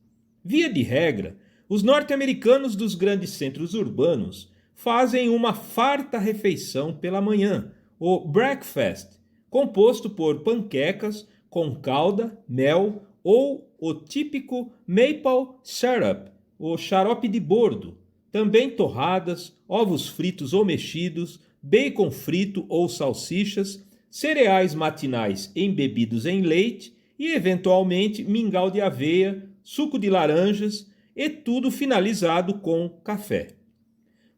Via de regra, os norte-americanos dos grandes centros urbanos fazem uma farta refeição pela manhã, o breakfast, composto por panquecas com calda, mel ou o típico maple syrup, o xarope de bordo, também torradas, ovos fritos ou mexidos, bacon frito ou salsichas, cereais matinais embebidos em leite e, eventualmente, mingau de aveia, suco de laranjas e tudo finalizado com café.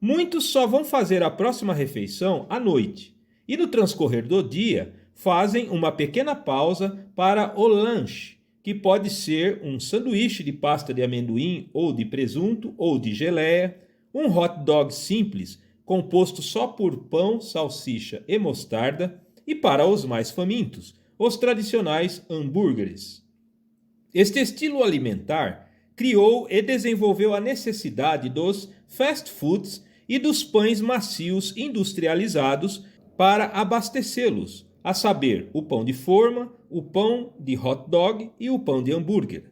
Muitos só vão fazer a próxima refeição à noite e, no transcorrer do dia, fazem uma pequena pausa para o lanche, que pode ser um sanduíche de pasta de amendoim ou de presunto ou de geleia, um hot dog simples composto só por pão, salsicha e mostarda, e para os mais famintos, os tradicionais hambúrgueres. Este estilo alimentar criou e desenvolveu a necessidade dos fast foods e dos pães macios industrializados para abastecê-los, a saber, o pão de forma, o pão de hot dog e o pão de hambúrguer.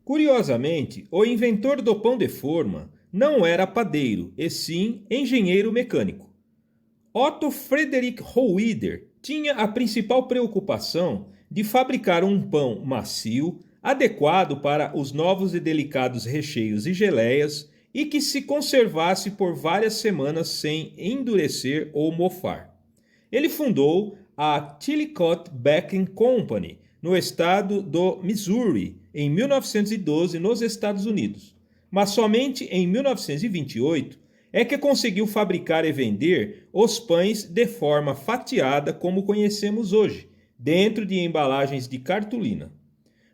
Curiosamente, o inventor do pão de forma não era padeiro, e sim engenheiro mecânico. Otto Friedrich Roeder tinha a principal preocupação de fabricar um pão macio, adequado para os novos e delicados recheios e geleias e que se conservasse por várias semanas sem endurecer ou mofar. Ele fundou a Chillicothe Baking Company, no estado do Missouri, em 1912, nos Estados Unidos. Mas somente em 1928 é que conseguiu fabricar e vender os pães de forma fatiada como conhecemos hoje, dentro de embalagens de cartolina.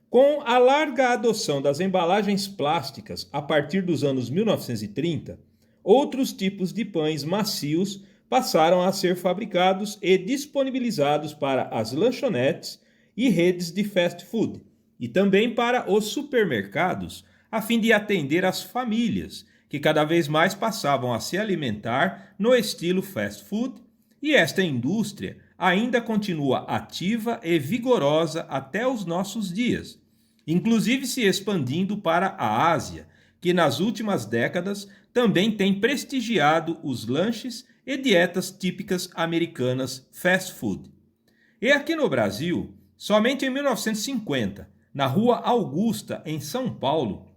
Com a larga adoção das embalagens plásticas a partir dos anos 1930, outros tipos de pães macios passaram a ser fabricados e disponibilizados para as lanchonetes e redes de fast food, e também para os supermercados, a fim de atender as famílias, que cada vez mais passavam a se alimentar no estilo fast food, e esta indústria ainda continua ativa e vigorosa até os nossos dias, inclusive se expandindo para a Ásia, que nas últimas décadas também tem prestigiado os lanches e dietas típicas americanas fast food. E aqui no Brasil, somente em 1950, na Rua Augusta, em São Paulo,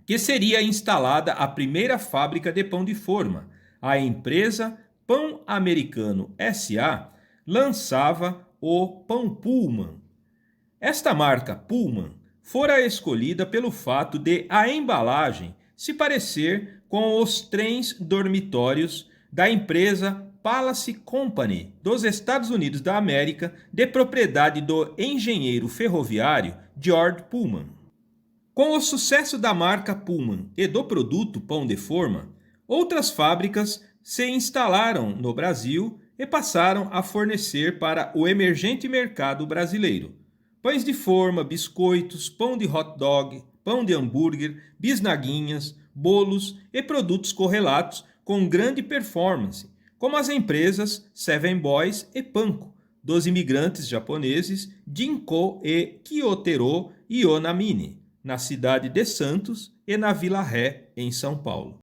que seria instalada a primeira fábrica de pão de forma. A empresa Pão Americano S.A. lançava o Pão Pullman. Esta marca Pullman fora escolhida pelo fato de a embalagem se parecer com os trens dormitórios da empresa Palace Company dos Estados Unidos da América, de propriedade do engenheiro ferroviário George Pullman. Com o sucesso da marca Pullman e do produto pão de forma, outras fábricas se instalaram no Brasil e passaram a fornecer para o emergente mercado brasileiro pães de forma, biscoitos, pão de hot dog, pão de hambúrguer, bisnaguinhas, bolos e produtos correlatos com grande performance, como as empresas Seven Boys e Panko, dos imigrantes japoneses Jinko e Kyotero Ionamine, na cidade de Santos e na Vila Ré, em São Paulo.